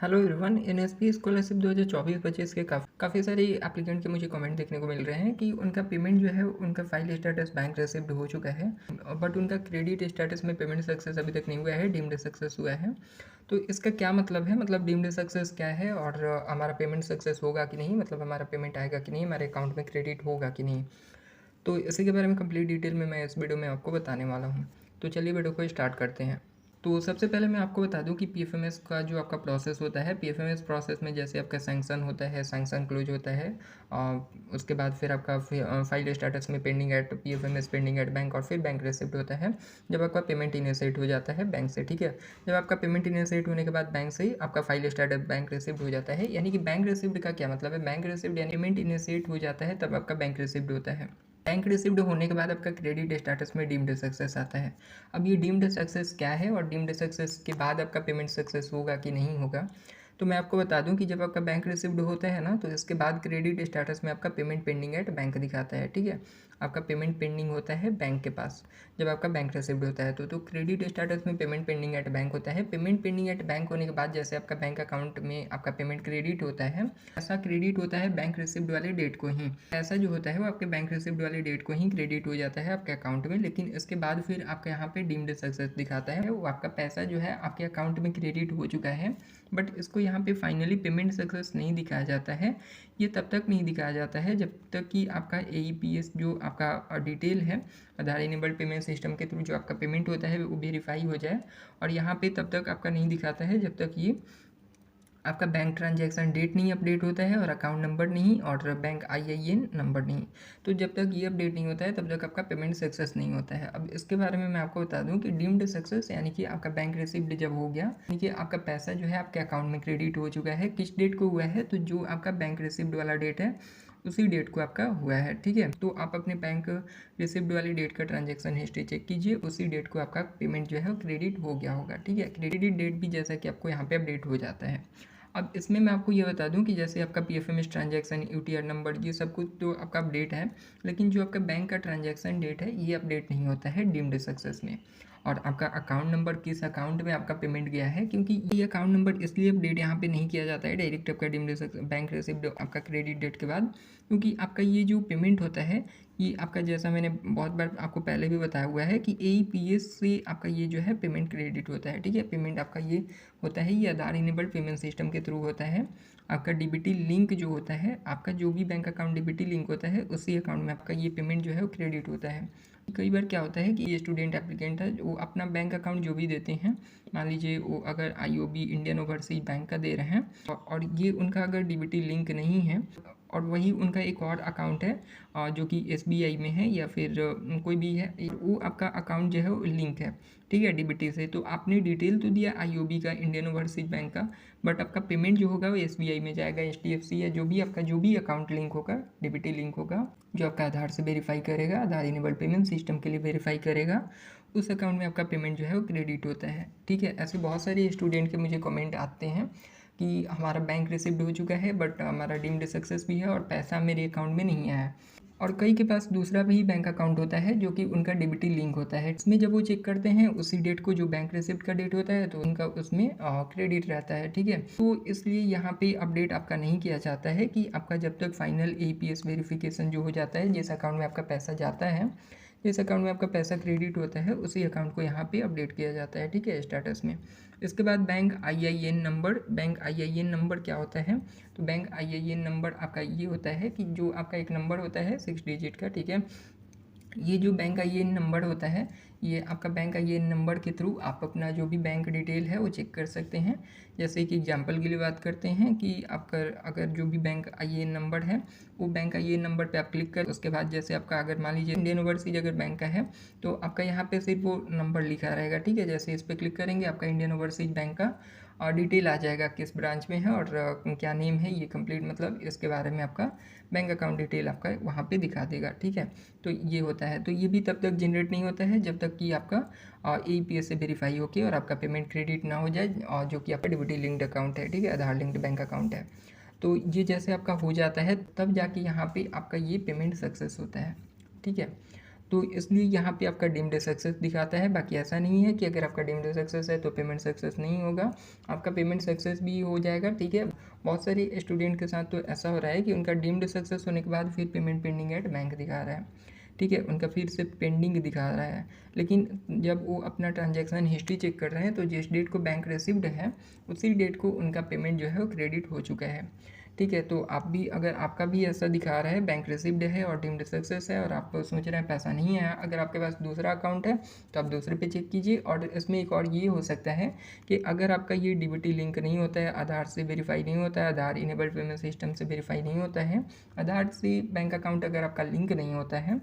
Hello everyone. NSP scholarship 2024-25 के काफ़ी सारे एप्लीकेंट के मुझे कमेंट देखने को मिल रहे हैं कि उनका पेमेंट जो है उनका फाइल स्टेटस बैंक रिसिव्ड हो चुका है, बट उनका क्रेडिट स्टेटस में पेमेंट सक्सेस अभी तक नहीं हुआ है, डीम्ड सक्सेस हुआ है। तो इसका क्या मतलब है, मतलब डीम्ड सक्सेस क्या है और हमारा पेमेंट सक्सेस होगा कि नहीं, मतलब हमारा पेमेंट आएगा कि नहीं, हमारे अकाउंट में क्रेडिट होगा कि नहीं। तो इसी के बारे में कंप्लीट डिटेल में मैं इस वीडियो में आपको बताने वाला हूँ। तो चलिए वीडियो को स्टार्ट करते हैं। तो सबसे पहले मैं आपको बता दूं कि पीएफएमएस का जो आपका प्रोसेस होता है, पीएफएमएस प्रोसेस में जैसे आपका सैंक्शन होता है, सैंक्शन क्लोज होता है, उसके बाद फिर आपका फाइल स्टेटस में pending at PFMS, pending at bank, और फिर बैंक रिसिप्ट होता है जब आपका पेमेंट इनिशिएट हो जाता है बैंक से। ठीक है, जब आपका पेमेंट इनिशिएट होने के बाद बैंक से ही आपका फाइल स्टेटस बैंक रिसिप्ट हो जाता है। यानी कि बैंक रिसिप्ट का क्या मतलब है, बैंक रिसिप्ट यानी पेमेंट इनिशिएट हो जाता है तब आपका बैंक रिसिप्ट होता है। बैंक रिसिव्ड होने के बाद आपका क्रेडिट स्टेटस में डीम्ड सक्सेस आता है। अब ये डीम्ड सक्सेस क्या है और डीम्ड सक्सेस के बाद आपका पेमेंट सक्सेस होगा कि नहीं होगा, तो मैं आपको बता दूं कि जब आपका बैंक रिसिव्ड होता है ना, तो इसके बाद क्रेडिट स्टेटस में आपका पेमेंट पेंडिंग एट बैंक दिखाता है। ठीक है, आपका पेमेंट पेंडिंग होता है बैंक के पास जब आपका बैंक रिसिव्ड होता है। तो क्रेडिट स्टेटस में पेमेंट पेंडिंग एट बैंक होता है। पेमेंट पेंडिंग एट बैंक होने के बाद जैसे आपका बैंक अकाउंट में आपका पेमेंट क्रेडिट होता है, ऐसा क्रेडिट होता है बैंक रिसिव्ड वाले डेट को ही। ऐसा जो होता है वो आपके बैंक रिसिव्ड वाली डेट को ही क्रेडिट हो जाता है आपके अकाउंट में। लेकिन इसके बाद फिर आपका यहाँ पे डीम्ड सक्सेस दिखाता है, वो आपका पैसा जो है आपके अकाउंट में क्रेडिट हो चुका है, बट इसको यहाँ पे फाइनली पेमेंट सक्सेस नहीं दिखाया जाता है। ये तब तक नहीं दिखाया जाता है जब तक कि आपका एईपीएस जो आपका डिटेल है, आधार इनेबल्ड पेमेंट सिस्टम के थ्रू जो आपका पेमेंट होता है वो वेरीफाई हो जाए। और यहाँ पे तब तक आपका नहीं दिखाता है जब तक ये आपका बैंक ट्रांजैक्शन डेट नहीं अपडेट होता है और अकाउंट नंबर नहीं और बैंक आईआईएन नंबर नहीं। तो जब तक ये अपडेट नहीं होता है तब तक आपका पेमेंट सक्सेस नहीं होता है। अब इसके बारे में मैं आपको बता दूं कि डीम्ड सक्सेस यानी कि आपका बैंक रिसिप्ट जब हो गया, यानी कि आपका पैसा जो है आपके अकाउंट में क्रेडिट हो चुका है। किस डेट को हुआ है, तो जो आपका बैंक रिसिप्ट वाला डेट है उसी डेट को आपका हुआ है। ठीक है, तो आप अपने बैंक रिसिप्ट वाली डेट का ट्रांजैक्शन हिस्ट्री चेक कीजिए, उसी डेट को आपका पेमेंट जो है क्रेडिट हो गया होगा। ठीक है, क्रेडिट डेट भी जैसा कि आपको यहाँ पे अपडेट हो जाता है। अब इसमें मैं आपको ये बता दूं कि जैसे आपका पीएफएमएस ट्रांजैक्शन, यूटीआर नंबर, ये सब कुछ तो आपका अपडेट है, लेकिन जो आपका बैंक का ट्रांजैक्शन डेट है ये अपडेट नहीं होता है डीम्ड सक्सेस में। और आपका अकाउंट नंबर, किस अकाउंट में आपका पेमेंट गया है, क्योंकि ये अकाउंट नंबर इसलिए अपडेट यहाँ पे नहीं किया जाता है डायरेक्ट आपका डीम्ड बैंक रिसिप्ट आपका क्रेडिट डेट के बाद, क्योंकि आपका ये जो पेमेंट होता है ये आपका, जैसा मैंने बहुत बार आपको पहले भी बताया हुआ है कि एईपीएस से आपका ये जो है पेमेंट क्रेडिट होता है। ठीक है, पेमेंट आपका ये होता है, ये आधार इनेबल्ड पेमेंट सिस्टम के थ्रू होता है। आपका डीबीटी लिंक जो होता है, आपका जो भी बैंक अकाउंट डीबीटी लिंक होता है उसी अकाउंट में आपका ये पेमेंट जो है वो क्रेडिट होता है। कई बार क्या होता है कि ये स्टूडेंट एप्लीकेंट है वो अपना बैंक अकाउंट जो भी देते हैं, मान लीजिए वो अगर आईओबी इंडियन ओवरसीज बैंक का दे रहे हैं और ये उनका अगर डीबीटी लिंक नहीं है और वही उनका एक और अकाउंट है जो कि एसबीआई में है या फिर कोई भी है, वो आपका अकाउंट जो है वो लिंक है। ठीक है, डीबीटी से, तो आपने डिटेल तो दिया आईओबी का, इंडियन ओवरसीज बैंक का, बट आपका पेमेंट जो होगा वो एसबीआई में जाएगा, एचडीएफसी या जो भी अकाउंट लिंक होगा, डीबीटी लिंक होगा, जो आपका आधार से वेरीफाई करेगा, आधार इनेबल्ड पेमेंट सिस्टम के लिए वेरीफाई करेगा, उस अकाउंट में आपका पेमेंट जो है वो क्रेडिट होता है। ठीक है, ऐसे बहुत सारे स्टूडेंट के मुझे कमेंट आते हैं कि हमारा बैंक रिसिप्ट हो चुका है बट हमारा डीम्ड सक्सेस भी है और पैसा मेरे अकाउंट में नहीं आया। और कई के पास दूसरा भी बैंक अकाउंट होता है जो कि उनका डीबीटी लिंक होता है। इसमें जब वो चेक करते हैं उसी डेट को जो बैंक रिसिप्ट का डेट होता है तो उनका उसमें क्रेडिट रहता है। ठीक है, तो इसलिए यहाँ पे अपडेट आपका नहीं किया जाता है कि आपका जब तक फाइनल एईपीएस वेरिफिकेशन जो हो जाता है, जिस अकाउंट में आपका पैसा जाता है, जिस अकाउंट में आपका पैसा क्रेडिट होता है उसी अकाउंट को यहाँ पे अपडेट किया जाता है। ठीक है, स्टेटस में। इसके बाद bank IIN number, bank IIN number क्या होता है, तो बैंक आईआईएन नंबर आपका ये होता है कि जो आपका एक नंबर होता है 6 डिजिट का। ठीक है, ये जो बैंक का ये नंबर होता है, ये आपका बैंक का ये नंबर के थ्रू आप अपना जो भी बैंक डिटेल है वो चेक कर सकते हैं। जैसे कि एग्जांपल के लिए बात करते हैं कि आपका अगर जो भी बैंक आईएएन नंबर है वो बैंक आईएएन नंबर पे आप क्लिक कर, उसके बाद जैसे आपका अगर मान लीजिए इंडियन ओवरसीज अगर बैंक का है तो आपका यहाँ पे सिर्फ वो नंबर लिखा रहेगा। ठीक है, जैसे इस पर क्लिक करेंगे आपका इंडियन ओवरसीज बैंक का और डिटेल आ जाएगा, किस ब्रांच में है और क्या नेम है, ये कंप्लीट मतलब इसके बारे में आपका बैंक अकाउंट डिटेल आपका वहाँ पे दिखा देगा। ठीक है, तो ये होता है, तो ये भी तब तक जनरेट नहीं होता है जब तक कि आपका एईपीएस से वेरीफाई होके और आपका पेमेंट क्रेडिट ना हो जाए, और जो कि आपका डीबीटी लिंक्ड अकाउंट है। ठीक है, आधार लिंक्ड बैंक अकाउंट है। तो ये जैसे आपका हो जाता है तब जाके यहाँ पे आपका ये पेमेंट सक्सेस होता है। ठीक है, तो इसलिए यहाँ पे आपका डीम्ड सक्सेस दिखाता है। बाकी ऐसा नहीं है कि अगर आपका डीम्ड सक्सेस है तो पेमेंट सक्सेस नहीं होगा, आपका पेमेंट सक्सेस भी हो जाएगा। ठीक है, बहुत सारे स्टूडेंट के साथ तो ऐसा हो रहा है कि उनका डीम्ड सक्सेस होने के बाद फिर पेमेंट पेंडिंग एट बैंक दिखा रहा है। ठीक है, उनका फिर से पेंडिंग दिखा रहा है, लेकिन जब वो अपना ट्रांजैक्शन हिस्ट्री चेक कर रहे हैं तो जिस डेट को बैंक रिसीव्ड है उसी डेट को उनका पेमेंट जो है वो क्रेडिट हो चुका है। ठीक है, तो आप भी, अगर आपका भी ऐसा दिखा रहा है बैंक रिसीव्ड है और डीम्ड सक्सेस है और आप सोच रहे हैं पैसा नहीं आया, अगर आपके पास दूसरा अकाउंट है तो आप दूसरे पे चेक कीजिए। और इसमें एक और ये हो सकता है कि अगर आपका ये डीबीटी लिंक नहीं होता है, आधार से वेरीफाई नहीं होता है, आधार इनेबल्ड पेमेंट सिस्टम से वेरीफाई नहीं होता है, आधार से बैंक अकाउंट अगर आपका लिंक नहीं होता है,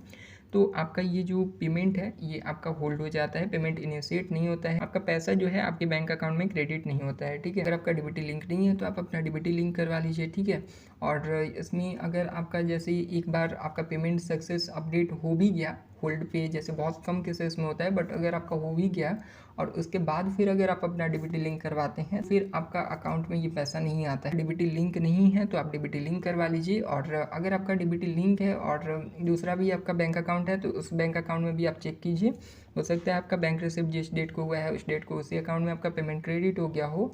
तो आपका ये जो पेमेंट है ये आपका होल्ड हो जाता है, पेमेंट इनिशिएट नहीं होता है, आपका पैसा जो है आपके बैंक अकाउंट में क्रेडिट नहीं होता है। ठीक है, अगर आपका डीबीटी लिंक नहीं है तो आप अपना डीबीटी लिंक करवा लीजिए। ठीक है, और इसमें अगर आपका जैसे एक बार आपका पेमेंट सक्सेस अपडेट हो भी गया होल्ड पे, जैसे बहुत कम केसेस में होता है, बट अगर आपका हो भी गया और उसके बाद फिर अगर आप अपना डीबीटी लिंक करवाते हैं फिर आपका अकाउंट में ये पैसा नहीं आता है। डीबीटी लिंक नहीं है तो आप डीबीटी लिंक करवा लीजिए। और अगर आपका डीबीटी लिंक है और दूसरा भी आपका बैंक अकाउंट है तो उस बैंक अकाउंट में भी आप चेक कीजिए, हो सकता है आपका बैंक रिसिप्ट जिस डेट को हुआ है उस डेट को उसी अकाउंट में आपका पेमेंट क्रेडिट हो गया हो।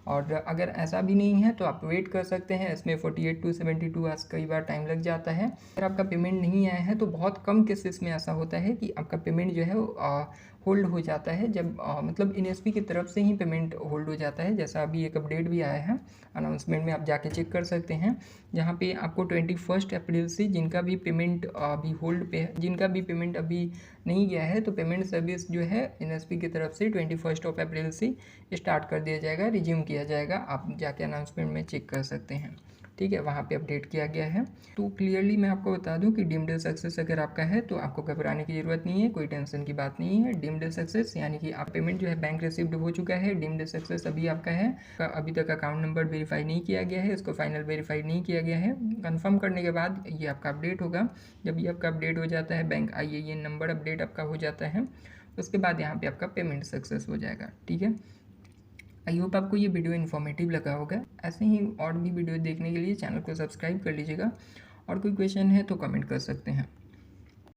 और अगर ऐसा भी नहीं है तो आप वेट कर सकते हैं, इसमें 48 टू 72 आवर्स कई बार टाइम लग जाता है। अगर आपका पेमेंट नहीं आया है तो बहुत कम केसेस में ऐसा होता है कि आपका पेमेंट जो है होल्ड हो जाता है, जब मतलब एनएसपी की तरफ से ही पेमेंट होल्ड हो जाता है। जैसा अभी एक अपडेट भी आया है अनाउंसमेंट में, आप जाके चेक कर सकते हैं, जहाँ पे आपको 21 अप्रैल से जिनका भी पेमेंट अभी होल्ड पे है, जिनका भी पेमेंट अभी नहीं गया है, तो पेमेंट सर्विस जो है एनएसपी की तरफ से 21 अप्रैल से स्टार्ट कर दिया जाएगा, रिज्यूम किया जाएगा। आप जाके अनाउंसमेंट में चेक कर सकते हैं। ठीक है, वहाँ पे अपडेट किया गया है। तो क्लियरली मैं आपको बता दूं कि डीम्ड सक्सेस अगर आपका है तो आपको घबराने की ज़रूरत नहीं है, कोई टेंशन की बात नहीं है। डीम्ड सक्सेस यानी कि आप पेमेंट जो है बैंक रिसीव्ड हो चुका है, डीम्ड सक्सेस अभी आपका है, अभी तक अकाउंट नंबर वेरीफाई नहीं किया गया है, इसको फाइनल वेरीफाई नहीं किया गया है। कंफर्म करने के बाद ये आपका अपडेट होगा। जब ये आपका अपडेट हो जाता है, बैंक IAN नंबर अपडेट आपका हो जाता है, उसके बाद यहाँ पर आपका पेमेंट सक्सेस हो जाएगा। ठीक है, आई होप आपको ये वीडियो इन्फॉर्मेटिव लगा होगा। ऐसे ही और भी वीडियो देखने के लिए चैनल को सब्सक्राइब कर लीजिएगा, और कोई क्वेश्चन है तो कमेंट कर सकते हैं।